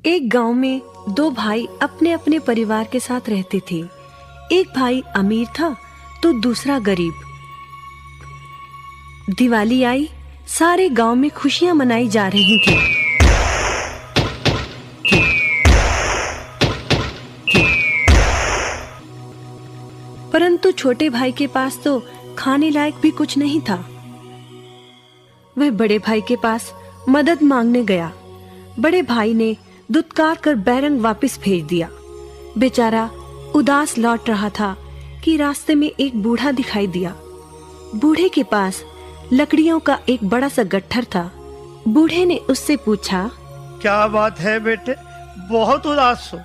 एक गांव में दो भाई अपने अपने परिवार के साथ रहते थे। एक भाई अमीर था तो दूसरा गरीब। दिवाली आई, सारे गांव में खुशियां मनाई जा रही थी। परंतु छोटे भाई के पास तो खाने लायक भी कुछ नहीं था। वह बड़े भाई के पास मदद मांगने गया। बड़े भाई ने दुत्कार कर बैरंग वापस भेज दिया। बेचारा उदास लौट रहा था कि रास्ते में एक बूढ़ा दिखाई दिया। बूढ़े के पास लकड़ियों का एक बड़ा सा गट्ठर था। बूढ़े ने उससे पूछा, क्या बात है बेटे, बहुत उदास हो?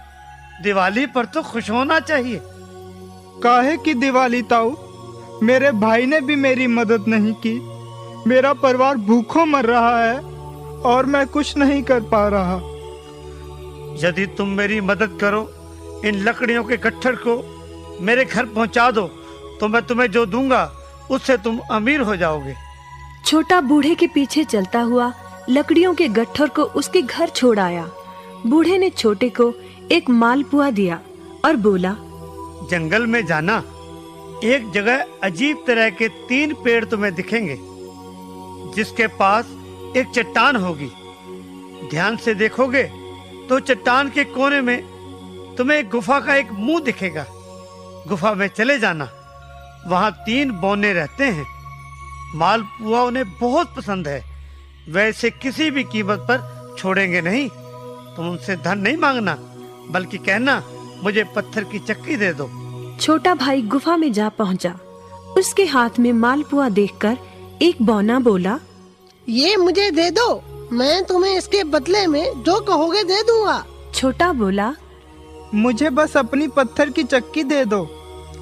दिवाली पर तो खुश होना चाहिए। काहे की दिवाली ताऊ, मेरे भाई ने भी मेरी मदद नहीं की। मेरा परिवार भूखों मर रहा है और मैं कुछ नहीं कर पा रहा। यदि तुम मेरी मदद करो, इन लकड़ियों के गट्ठर को मेरे घर पहुंचा दो तो मैं तुम्हें जो दूंगा उससे तुम अमीर हो जाओगे। छोटा बूढ़े के पीछे चलता हुआ लकड़ियों के गट्ठर को उसके घर छोड़ आया। बूढ़े ने छोटे को एक मालपुआ दिया और बोला, जंगल में जाना, एक जगह अजीब तरह के 3 पेड़ तुम्हें दिखेंगे, जिसके पास एक चट्टान होगी। ध्यान से देखोगे तो चट्टान के कोने में तुम्हें एक गुफा का एक मुंह दिखेगा। गुफा में चले जाना, वहां 3 बौने रहते हैं। मालपुआ उन्हें बहुत पसंद है, वैसे किसी भी कीमत पर छोड़ेंगे नहीं। तुम उनसे धन नहीं मांगना, बल्कि कहना मुझे पत्थर की चक्की दे दो। छोटा भाई गुफा में जा पहुंचा। उसके हाथ में मालपुआ देखकर एक बौना बोला, ये मुझे दे दो, मैं तुम्हें इसके बदले में जो कहोगे दे दूंगा। छोटा बोला, मुझे बस अपनी पत्थर की चक्की दे दो।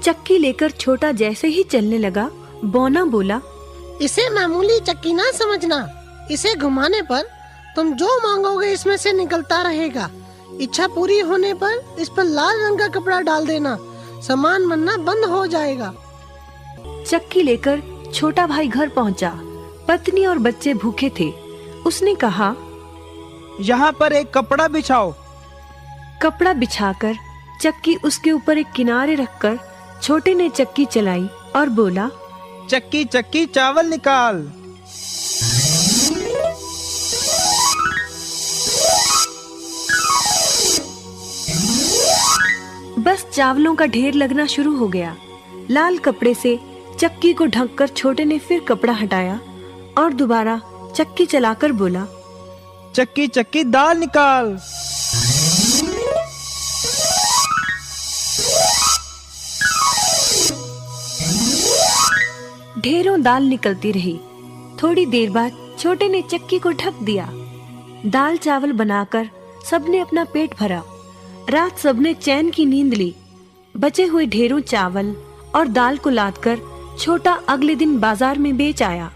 चक्की लेकर छोटा जैसे ही चलने लगा, बौना बोला, इसे मामूली चक्की ना समझना, इसे घुमाने पर तुम जो मांगोगे इसमें से निकलता रहेगा। इच्छा पूरी होने पर इस पर लाल रंग का कपड़ा डाल देना, सामान बनना बंद हो जाएगा। चक्की लेकर छोटा भाई घर पहुंचा। पत्नी और बच्चे भूखे थे। उसने कहा, यहाँ पर एक कपड़ा बिछाओ। कपड़ा बिछाकर चक्की उसके ऊपर एक किनारे रखकर छोटे ने चक्की चलाई और बोला, चक्की चक्की चावल निकाल। बस चावलों का ढेर लगना शुरू हो गया। लाल कपड़े से चक्की को ढककर छोटे ने फिर कपड़ा हटाया और दोबारा चक्की चलाकर बोला, चक्की चक्की दाल निकाल। ढेरों दाल निकलती रही। थोड़ी देर बाद छोटे ने चक्की को ढक दिया। दाल चावल बनाकर सबने अपना पेट भरा। रात सबने चैन की नींद ली। बचे हुए ढेरों चावल और दाल को लादकर छोटा अगले दिन बाजार में बेच आया।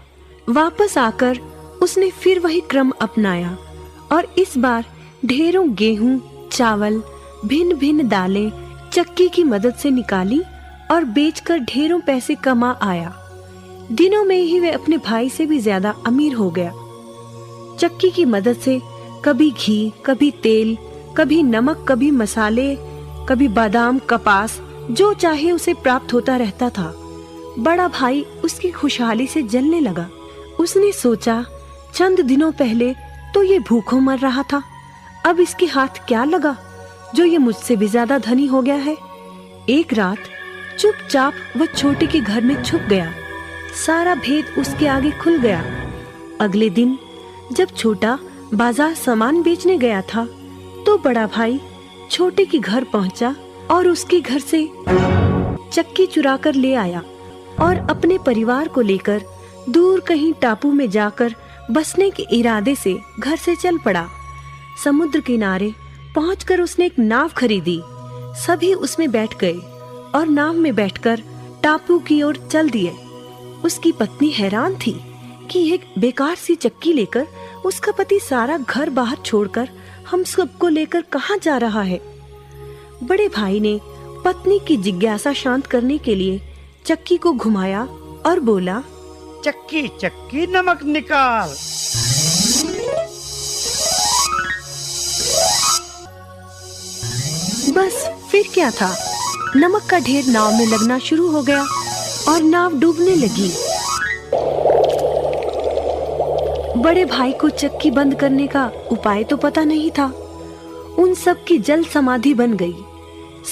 वापस आकर उसने फिर वही क्रम अपनाया और इस बार ढेरों गेहूं, चावल, भिन्न भिन्न दालें चक्की की मदद से निकाली और बेचकर ढेरों पैसे कमा आया। दिनों में ही वह अपने भाई से भी ज्यादा अमीर हो गया। चक्की की मदद से कभी घी, कभी तेल, कभी नमक, कभी मसाले, कभी बादाम, कपास, जो चाहे उसे प्राप्त होता रहता था। बड़ा भाई उसकी खुशहाली से जलने लगा। उसने सोचा, चंद दिनों पहले तो ये भूखों मर रहा था, अब इसके हाथ क्या लगा जो ये मुझसे भी ज्यादा धनी हो गया है। एक रात चुपचाप वह छोटे के घर में छुप गया। सारा भेद उसके आगे खुल गया। अगले दिन जब छोटा बाजार सामान बेचने गया था तो बड़ा भाई छोटे के घर पहुंचा और उसके घर से चक्की चुरा कर ले आया और अपने परिवार को लेकर दूर कहीं टापू में जाकर बसने के इरादे से घर से चल पड़ा। समुद्र किनारे पहुंचकर उसने एक नाव खरीदी। सभी उसमें बैठ गए और नाव में बैठकर टापू की ओर चल दिए। उसकी पत्नी हैरान थी कि एक बेकार सी चक्की लेकर उसका पति सारा घर बाहर छोड़कर हम सबको लेकर कहाँ जा रहा है। बड़े भाई ने पत्नी की जिज्ञासा शांत करने के लिए चक्की को घुमाया और बोला, चक्की चक्की नमक निकाल। बस फिर क्या था, नमक का ढेर नाव में लगना शुरू हो गया और नाव डूबने लगी। बड़े भाई को चक्की बंद करने का उपाय तो पता नहीं था। उन सब की जल समाधि बन गई।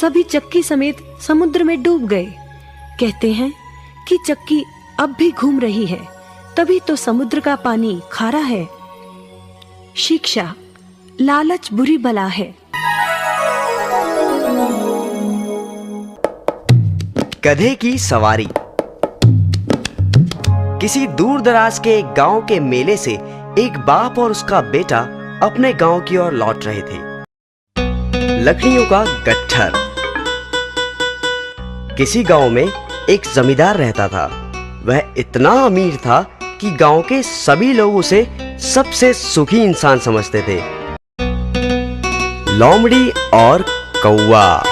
सभी चक्की समेत समुद्र में डूब गए। कहते हैं कि चक्की अब भी घूम रही है, तभी तो समुद्र का पानी खारा है। शिक्षा, लालच बुरी बला है। गधे की सवारी। किसी दूर दराज के एक गांव के मेले से एक बाप और उसका बेटा अपने गांव की ओर लौट रहे थे। लकड़ियों का गट्ठर। किसी गांव में एक जमींदार रहता था। वह इतना अमीर था कि गांव के सभी लोग उसे सबसे सुखी इंसान समझते थे। लोमड़ी और कौवा।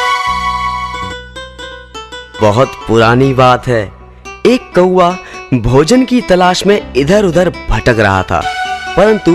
बहुत पुरानी बात है। एक कौवा भोजन की तलाश में इधर उधर भटक रहा था, परंतु